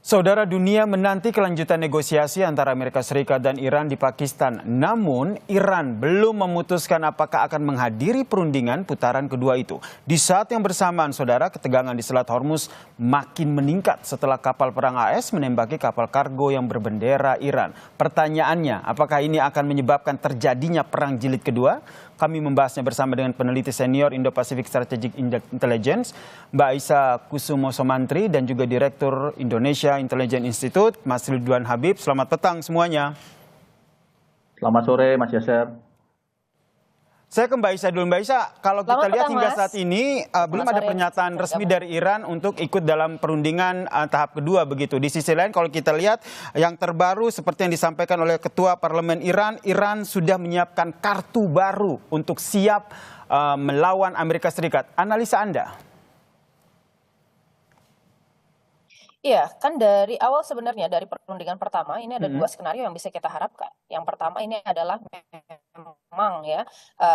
Saudara, dunia menanti kelanjutan negosiasi antara Amerika Serikat dan Iran di Pakistan. Namun, Iran belum memutuskan apakah akan menghadiri perundingan putaran kedua itu. Di saat yang bersamaan, saudara, ketegangan di Selat Hormuz makin meningkat setelah kapal perang AS menembaki kapal kargo yang berbendera Iran. Pertanyaannya, apakah ini akan menyebabkan terjadinya perang jilid kedua? Kami membahasnya bersama dengan peneliti senior Indo-Pacific Strategic Intelligence, Mbak Aisyah Kusumo Somantri, dan juga Direktur Indonesia Intelligence Institute, Mas Ridwan Habib. Selamat petang semuanya. Selamat sore, Mas Yaser. Saya ke Mbak Aisyah dulu. Mbak Aisyah, kalau kita lihat hingga saat ini belum ada pernyataan resmi dari Iran untuk ikut dalam perundingan tahap kedua begitu. Di sisi lain kalau kita lihat yang terbaru seperti yang disampaikan oleh Ketua Parlemen Iran, Iran sudah menyiapkan kartu baru untuk siap melawan Amerika Serikat. Analisa Anda? Iya, kan dari awal sebenarnya dari perundingan pertama ini ada dua skenario yang bisa kita harapkan. Yang pertama ini adalah memang ya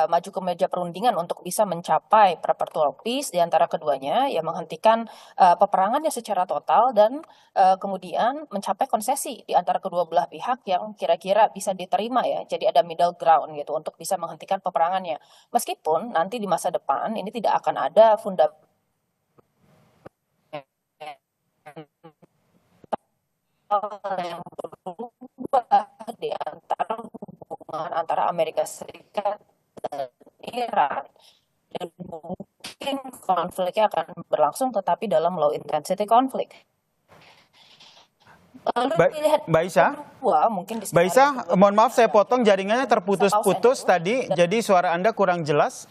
maju ke meja perundingan untuk bisa mencapai perpetual peace di antara keduanya, yang menghentikan peperangannya secara total dan kemudian mencapai konsesi di antara kedua belah pihak yang kira-kira bisa diterima ya. Jadi ada middle ground gitu untuk bisa menghentikan peperangannya. Meskipun nanti di masa depan ini tidak akan ada fundamental yang berubah di antara hubungan antara Amerika Serikat dan Iran, dan mungkin konfliknya akan berlangsung tetapi dalam low intensity konflik. Mbak Aisyah, Mbak Aisyah, mohon maaf saya potong, jaringannya terputus-putus tadi, jadi suara Anda kurang jelas.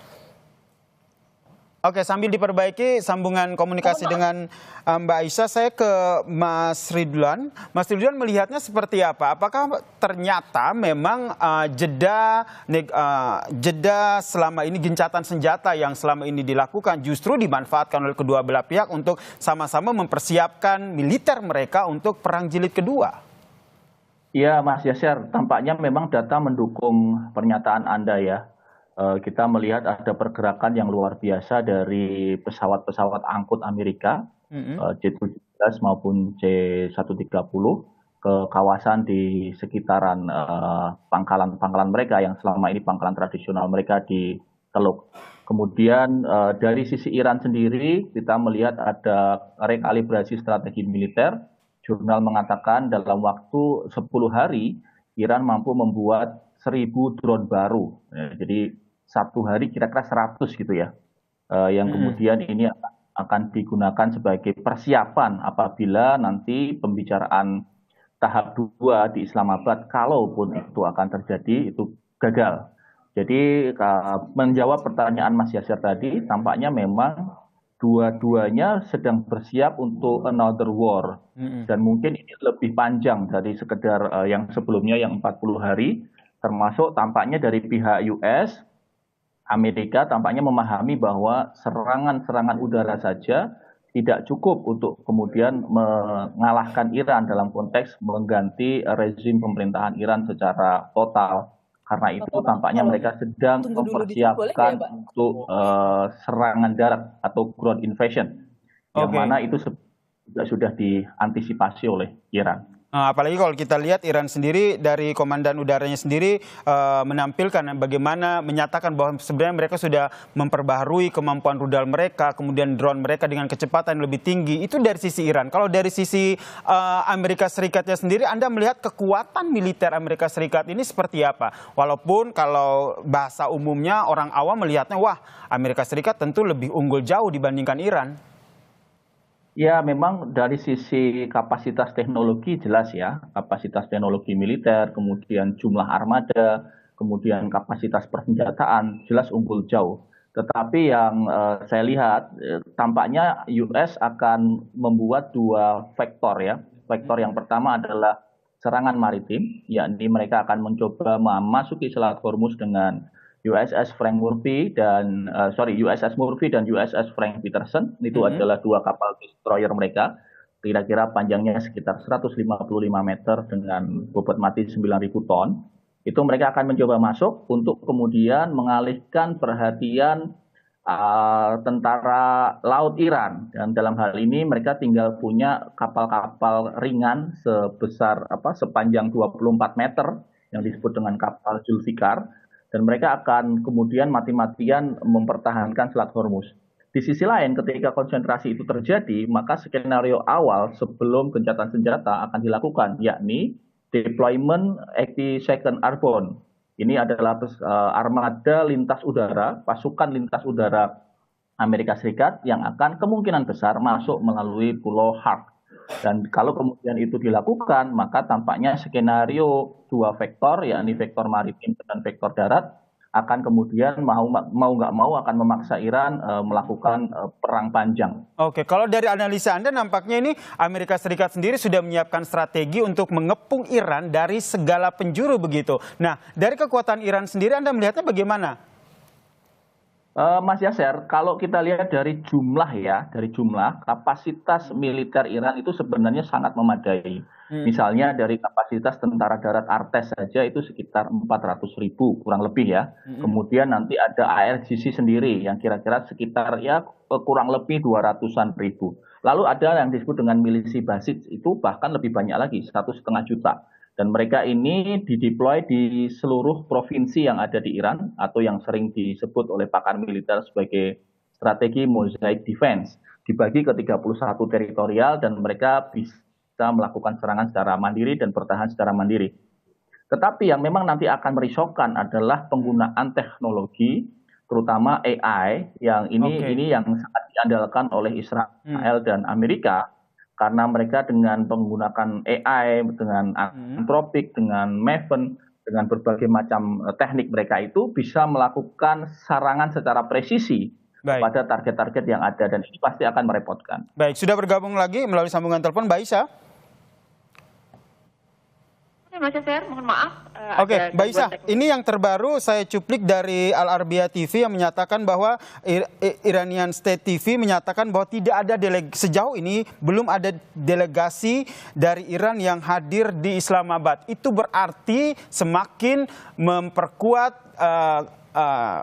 Oke, sambil diperbaiki sambungan komunikasi dengan Mbak Aisyah, saya ke Mas Ridwan. Mas Ridwan melihatnya seperti apa? Apakah ternyata memang jeda selama ini, gencatan senjata yang selama ini dilakukan justru dimanfaatkan oleh kedua belah pihak untuk sama-sama mempersiapkan militer mereka untuk perang jilid kedua? Iya, Mas Yaser, tampaknya memang data mendukung pernyataan Anda ya. Kita melihat ada pergerakan yang luar biasa dari pesawat-pesawat angkut Amerika, C-17 maupun C-130, ke kawasan di sekitaran pangkalan-pangkalan mereka yang selama ini pangkalan tradisional mereka di Teluk. Kemudian dari sisi Iran sendiri, kita melihat ada rekalibrasi strategi militer. Jurnal mengatakan dalam waktu 10 hari, Iran mampu membuat 1.000 drone baru. Jadi satu hari kira-kira 100 gitu ya, yang kemudian ini akan digunakan sebagai persiapan apabila nanti pembicaraan tahap 2 di Islamabad, kalaupun itu akan terjadi, itu gagal. Jadi menjawab pertanyaan Mas Yaser tadi, tampaknya memang dua-duanya sedang bersiap untuk another war. Dan mungkin ini lebih panjang dari sekedar yang sebelumnya yang 40 hari, termasuk tampaknya dari pihak US, Amerika tampaknya memahami bahwa serangan-serangan udara saja tidak cukup untuk kemudian mengalahkan Iran dalam konteks mengganti rezim pemerintahan Iran secara total. Karena itu tampaknya mereka sedang mempersiapkan untuk serangan darat atau ground invasion, yang mana itu sudah diantisipasi oleh Iran. Apalagi kalau kita lihat Iran sendiri dari komandan udaranya sendiri menampilkan bagaimana menyatakan bahwa sebenarnya mereka sudah memperbaharui kemampuan rudal mereka, kemudian drone mereka dengan kecepatan yang lebih tinggi. Itu dari sisi Iran. Kalau dari sisi Amerika Serikatnya sendiri, Anda melihat kekuatan militer Amerika Serikat ini seperti apa? Walaupun kalau bahasa umumnya orang awam melihatnya, wah Amerika Serikat tentu lebih unggul jauh dibandingkan Iran. Ya, memang dari sisi kapasitas teknologi jelas ya, kapasitas teknologi militer, kemudian jumlah armada, kemudian kapasitas persenjataan jelas unggul jauh. Tetapi yang saya lihat tampaknya US akan membuat dua vektor ya. Vektor yang pertama adalah serangan maritim, yakni mereka akan mencoba memasuki Selat Hormuz dengan USS Murphy dan USS Frank Peterson. Itu adalah dua kapal destroyer mereka, kira-kira panjangnya sekitar 155 meter dengan bobot mati 9.000 ton. Itu mereka akan mencoba masuk untuk kemudian mengalihkan perhatian tentara laut Iran, dan dalam hal ini mereka tinggal punya kapal-kapal ringan sepanjang 24 meter yang disebut dengan kapal Zulfikar, dan mereka akan kemudian mati-matian mempertahankan Selat Hormuz. Di sisi lain, ketika konsentrasi itu terjadi, maka skenario awal sebelum gencatan senjata akan dilakukan, yakni deployment 82nd Airborne. Ini adalah armada lintas udara, pasukan lintas udara Amerika Serikat yang akan kemungkinan besar masuk melalui Pulau Hark. Dan kalau kemudian itu dilakukan, maka tampaknya skenario dua vektor, yakni vektor maritim dan vektor darat, akan kemudian mau nggak mau akan memaksa Iran melakukan perang panjang. Oke, kalau dari analisa Anda nampaknya ini Amerika Serikat sendiri sudah menyiapkan strategi untuk mengepung Iran dari segala penjuru begitu. Nah, dari kekuatan Iran sendiri Anda melihatnya bagaimana? Mas Yaser, kalau kita lihat dari jumlah kapasitas militer Iran itu sebenarnya sangat memadai. Misalnya dari kapasitas tentara darat Artes saja itu sekitar 400.000 kurang lebih ya. Kemudian nanti ada ARGC sendiri yang kira-kira sekitar ya kurang lebih 200-an ribu. Lalu ada yang disebut dengan milisi basis, itu bahkan lebih banyak lagi, 1,5 juta. Dan mereka ini dideploy di seluruh provinsi yang ada di Iran atau yang sering disebut oleh pakar militer sebagai strategi mosaic defense. Dibagi ke 31 teritorial dan mereka bisa melakukan serangan secara mandiri dan bertahan secara mandiri. Tetapi yang memang nanti akan merisaukan adalah penggunaan teknologi, terutama AI, yang ini yang sangat diandalkan oleh Israel dan Amerika. Karena mereka dengan menggunakan AI, dengan Anthropic, dengan Maven, dengan berbagai macam teknik mereka itu bisa melakukan serangan secara presisi pada target-target yang ada, dan ini pasti akan merepotkan. Baik, sudah bergabung lagi melalui sambungan telepon Mbak Isa. Mas Yaser, mohon maaf. Oke, Mbak Isa, ini yang terbaru saya cuplik dari Al Arabiya TV yang menyatakan bahwa Iranian State TV menyatakan bahwa tidak ada sejauh ini belum ada delegasi dari Iran yang hadir di Islamabad. Itu berarti semakin memperkuat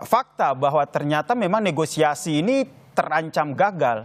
fakta bahwa ternyata memang negosiasi ini terancam gagal.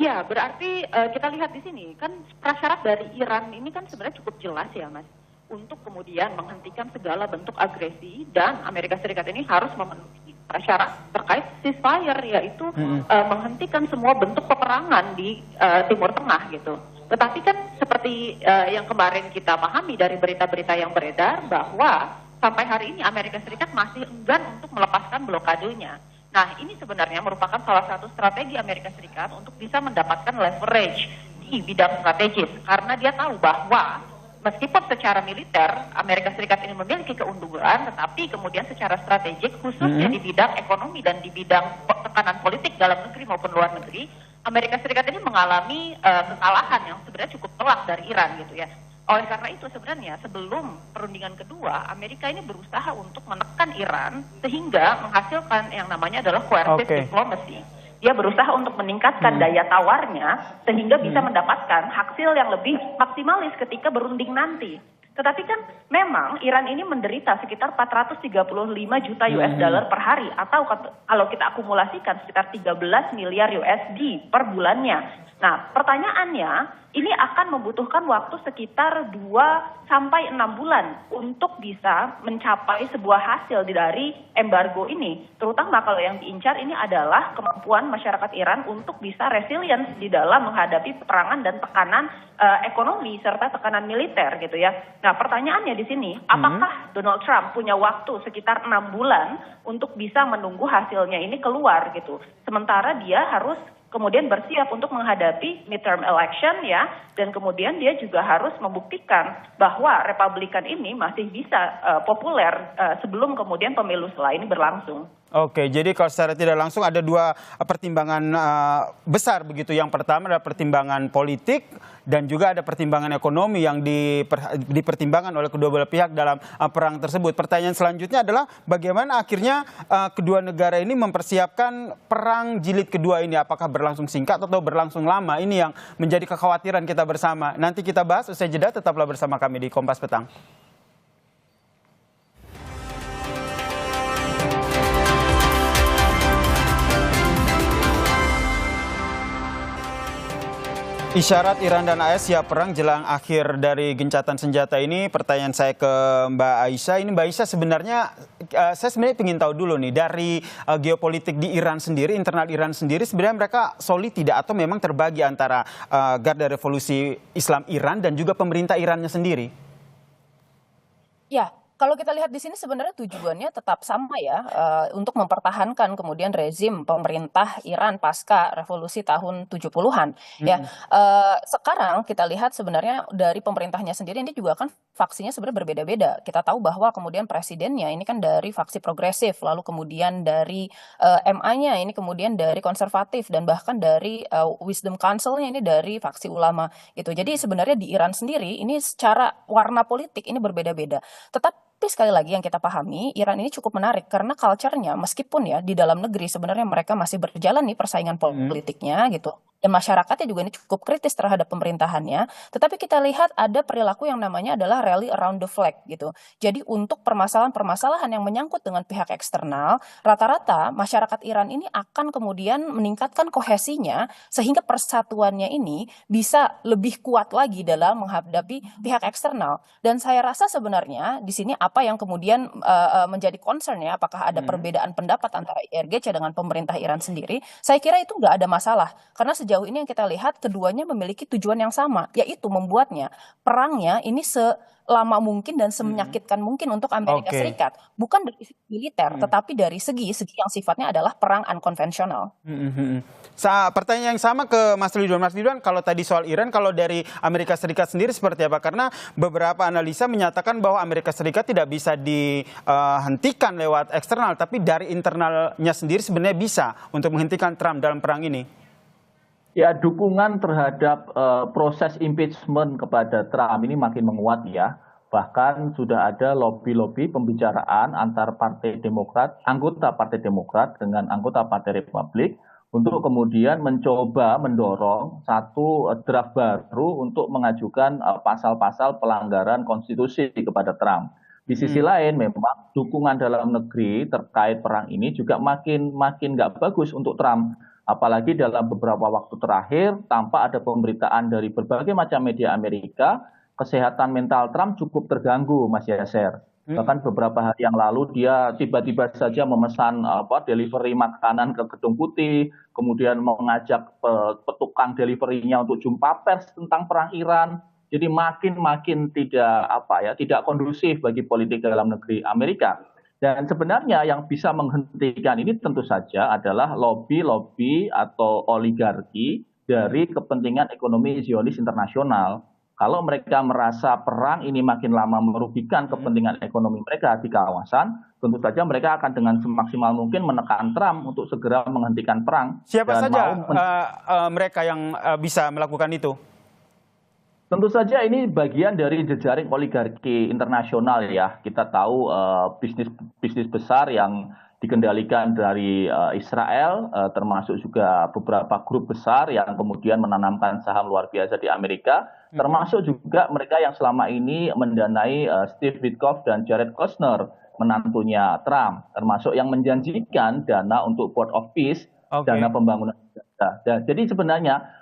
Ya, berarti kita lihat di sini kan prasyarat dari Iran ini kan sebenarnya cukup jelas ya, Mas, untuk kemudian menghentikan segala bentuk agresi, dan Amerika Serikat ini harus memenuhi prasyarat terkait ceasefire, yaitu menghentikan semua bentuk peperangan di Timur Tengah gitu. Tetapi kan seperti yang kemarin kita pahami dari berita-berita yang beredar bahwa sampai hari ini Amerika Serikat masih enggan untuk melepaskan blokadenya. Nah, ini sebenarnya merupakan salah satu strategi Amerika Serikat untuk bisa mendapatkan leverage di bidang strategis. Karena dia tahu bahwa meskipun secara militer Amerika Serikat ini memiliki keunggulan, tetapi kemudian secara strategik khususnya di bidang ekonomi dan di bidang tekanan politik dalam negeri maupun luar negeri, Amerika Serikat ini mengalami kekalahan yang sebenarnya cukup telak dari Iran gitu ya. Oleh karena itu sebenarnya sebelum perundingan kedua, Amerika ini berusaha untuk menekan Iran sehingga menghasilkan yang namanya adalah coercive diplomacy. Dia berusaha untuk meningkatkan daya tawarnya sehingga bisa mendapatkan hasil yang lebih maksimalis ketika berunding nanti. Tetapi kan memang Iran ini menderita sekitar 435 juta US dollar per hari, atau kalau kita akumulasikan sekitar 13 miliar USD per bulannya. Nah, pertanyaannya, ini akan membutuhkan waktu sekitar 2 sampai 6 bulan untuk bisa mencapai sebuah hasil dari embargo ini. Terutama kalau yang diincar ini adalah kemampuan masyarakat Iran untuk bisa resilience di dalam menghadapi peperangan dan tekanan ekonomi serta tekanan militer gitu ya. Nah, pertanyaannya di sini, apakah Donald Trump punya waktu sekitar 6 bulan untuk bisa menunggu hasilnya ini keluar gitu. Sementara dia harus kemudian bersiap untuk menghadapi midterm election ya, dan kemudian dia juga harus membuktikan bahwa Republikan ini masih bisa populer sebelum kemudian pemilu setelah ini berlangsung. Oke, jadi kalau secara tidak langsung ada dua pertimbangan besar begitu. Yang pertama adalah pertimbangan politik dan juga ada pertimbangan ekonomi yang dipertimbangkan oleh kedua belah pihak dalam perang tersebut. Pertanyaan selanjutnya adalah bagaimana akhirnya kedua negara ini mempersiapkan perang jilid kedua ini. Apakah berlangsung singkat atau berlangsung lama? Ini yang menjadi kekhawatiran kita bersama. Nanti kita bahas usai jeda, tetaplah bersama kami di Kompas Petang. Isyarat Iran dan AS siap perang jelang akhir dari gencatan senjata ini. Pertanyaan saya ke Mbak Aisyah. Ini Mbak Aisyah sebenarnya saya sebenarnya ingin tahu dulu nih dari geopolitik di Iran sendiri, internal Iran sendiri sebenarnya mereka solid tidak atau memang terbagi antara Garda Revolusi Islam Iran dan juga pemerintah Irannya sendiri? Ya, kalau kita lihat di sini sebenarnya tujuannya tetap sama ya, untuk mempertahankan kemudian rezim pemerintah Iran pasca revolusi tahun 70-an ya. Sekarang kita lihat sebenarnya dari pemerintahnya sendiri ini juga kan faksinya sebenarnya berbeda-beda. Kita tahu bahwa kemudian presidennya ini kan dari faksi progresif, lalu kemudian dari MA-nya ini kemudian dari konservatif dan bahkan dari Wisdom Council-nya ini dari faksi ulama gitu. Jadi sebenarnya di Iran sendiri ini secara warna politik ini berbeda-beda. Tetapi sekali lagi yang kita pahami, Iran ini cukup menarik karena culture-nya meskipun ya di dalam negeri sebenarnya mereka masih berjalan nih persaingan politiknya gitu. Dan masyarakatnya juga ini cukup kritis terhadap pemerintahannya. Tetapi kita lihat ada perilaku yang namanya adalah rally around the flag gitu. Jadi untuk permasalahan-permasalahan yang menyangkut dengan pihak eksternal, rata-rata masyarakat Iran ini akan kemudian meningkatkan kohesinya sehingga persatuannya ini bisa lebih kuat lagi dalam menghadapi pihak eksternal. Dan saya rasa sebenarnya di sini apa yang kemudian menjadi concern ya, apakah ada perbedaan pendapat antara IRGC dengan pemerintah Iran sendiri? Saya kira itu nggak ada masalah karena sejauh ini yang kita lihat keduanya memiliki tujuan yang sama, yaitu membuatnya perangnya ini selama mungkin dan semenyakitkan mungkin untuk Amerika Serikat, bukan dari segi militer, tetapi dari segi yang sifatnya adalah perang unkonvensional. Pertanyaan yang sama ke Mas Ridwan. Mas Ridwan, kalau tadi soal Iran, kalau dari Amerika Serikat sendiri seperti apa? Karena beberapa analisa menyatakan bahwa Amerika Serikat tidak bisa dihentikan lewat eksternal, tapi dari internalnya sendiri sebenarnya bisa untuk menghentikan Trump dalam perang ini. Ya, dukungan terhadap proses impeachment kepada Trump ini makin menguat ya. Bahkan sudah ada lobby-lobby pembicaraan antar Partai Demokrat, anggota Partai Demokrat dengan anggota Partai Republik untuk kemudian mencoba mendorong satu draft baru untuk mengajukan pasal-pasal pelanggaran konstitusi kepada Trump. Di sisi lain memang dukungan dalam negeri terkait perang ini juga makin nggak bagus untuk Trump. Apalagi dalam beberapa waktu terakhir tampak ada pemberitaan dari berbagai macam media Amerika, kesehatan mental Trump cukup terganggu, Mas Yaser. Bahkan beberapa hari yang lalu dia tiba-tiba saja memesan delivery makanan ke Gedung Putih, kemudian mengajak petukang deliverynya untuk jumpa pers tentang perang Iran. Jadi makin tidak kondusif bagi politik dalam negeri Amerika. Dan sebenarnya yang bisa menghentikan ini tentu saja adalah lobby-lobby atau oligarki dari kepentingan ekonomi Zionis internasional. Kalau mereka merasa perang ini makin lama merugikan kepentingan ekonomi mereka di kawasan, tentu saja mereka akan dengan semaksimal mungkin menekan Trump untuk segera menghentikan perang. Siapa saja mereka yang bisa melakukan itu? Tentu saja ini bagian dari jejaring oligarki internasional ya. Kita tahu bisnis besar yang dikendalikan dari Israel, termasuk juga beberapa grup besar yang kemudian menanamkan saham luar biasa di Amerika, termasuk juga mereka yang selama ini mendanai Steve Witkoff dan Jared Kushner, menantunya Trump, termasuk yang menjanjikan dana untuk Port of Peace, dana pembangunan. Jadi sebenarnya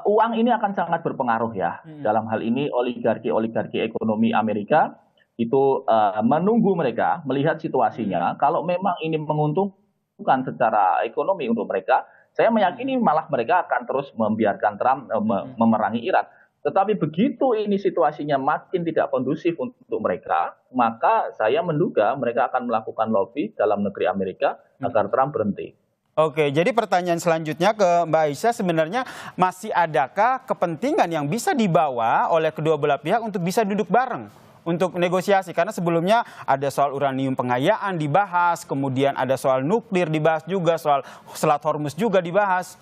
uang ini akan sangat berpengaruh ya. Dalam hal ini oligarki ekonomi Amerika itu menunggu mereka melihat situasinya. Kalau memang ini menguntungkan secara ekonomi untuk mereka, saya meyakini malah mereka akan terus membiarkan Trump memerangi Iran. Tetapi begitu ini situasinya makin tidak kondusif untuk mereka, maka saya menduga mereka akan melakukan lobby dalam negeri Amerika agar Trump berhenti. Oke, jadi pertanyaan selanjutnya ke Mbak Aisyah, sebenarnya masih adakah kepentingan yang bisa dibawa oleh kedua belah pihak untuk bisa duduk bareng untuk negosiasi? Karena sebelumnya ada soal uranium pengayaan dibahas, kemudian ada soal nuklir dibahas juga, soal Selat Hormuz juga dibahas.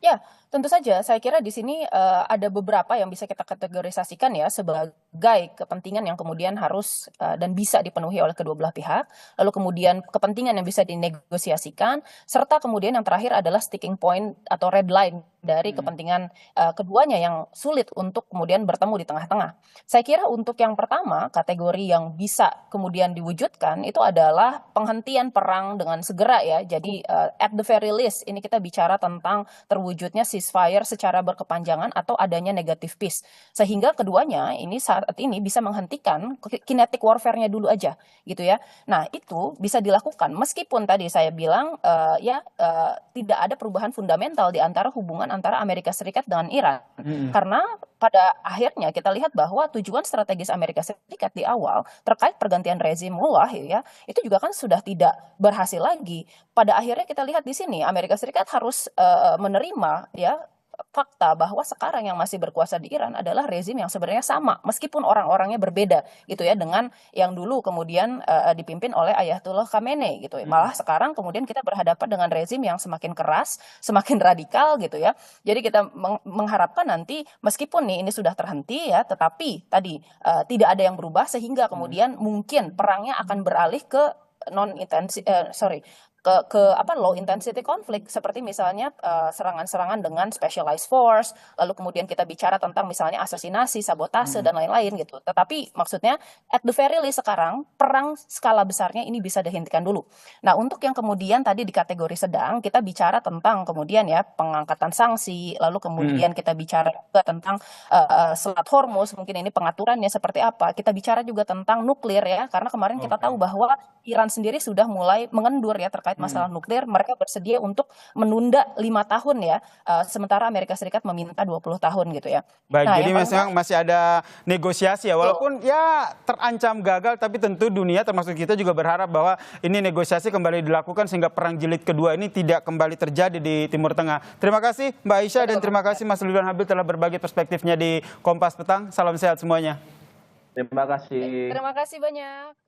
Ya, tentu saja. Saya kira di sini ada beberapa yang bisa kita kategorisasikan ya sebagai kepentingan yang kemudian harus dan bisa dipenuhi oleh kedua belah pihak. Lalu kemudian kepentingan yang bisa dinegosiasikan, serta kemudian yang terakhir adalah sticking point atau red line dari kepentingan keduanya yang sulit untuk kemudian bertemu di tengah-tengah. Saya kira untuk yang pertama, kategori yang bisa kemudian diwujudkan itu adalah penghentian perang dengan segera ya. Jadi at the very least ini kita bicara tentang terwujudnya ceasefire secara berkepanjangan atau adanya negative peace. Sehingga keduanya ini saat ini bisa menghentikan kinetic warfare-nya dulu aja gitu ya. Nah, itu bisa dilakukan meskipun tadi saya bilang tidak ada perubahan fundamental di antara hubungan antara Amerika Serikat dengan Iran. Karena pada akhirnya kita lihat bahwa tujuan strategis Amerika Serikat di awal terkait pergantian rezim Mullah ya, itu juga kan sudah tidak berhasil lagi. Pada akhirnya kita lihat di sini Amerika Serikat harus menerima ya fakta bahwa sekarang yang masih berkuasa di Iran adalah rezim yang sebenarnya sama meskipun orang-orangnya berbeda gitu ya dengan yang dulu kemudian dipimpin oleh Ayatollah Khamenei gitu ya. Malah sekarang kemudian kita berhadapan dengan rezim yang semakin keras, semakin radikal gitu ya. Jadi kita mengharapkan nanti meskipun nih ini sudah terhenti ya, tetapi tadi tidak ada yang berubah sehingga kemudian mungkin perangnya akan beralih ke low intensity konflik seperti misalnya serangan-serangan dengan specialized force, lalu kemudian kita bicara tentang misalnya asasinasi, sabotase dan lain-lain gitu. Tetapi maksudnya at the very least sekarang perang skala besarnya ini bisa dihentikan dulu. Nah, untuk yang kemudian tadi di kategori sedang kita bicara tentang kemudian ya pengangkatan sanksi, lalu kemudian kita bicara juga tentang Selat Hormuz, mungkin ini pengaturannya seperti apa. Kita bicara juga tentang nuklir ya, karena kemarin kita tahu bahwa Iran sendiri sudah mulai mengendur ya terkait masalah nuklir. Mereka bersedia untuk menunda 5 tahun ya, sementara Amerika Serikat meminta 20 tahun gitu ya. Baik, Nah, jadi memang masih ada negosiasi ya, walaupun ya terancam gagal, tapi tentu dunia termasuk kita juga berharap bahwa ini negosiasi kembali dilakukan sehingga perang jilid kedua ini tidak kembali terjadi di Timur Tengah. Terima kasih Mbak Aisyah dan terima kasih Mas Ridwan Habib telah berbagi perspektifnya di Kompas Petang. Salam sehat semuanya. Terima kasih. Terima kasih banyak.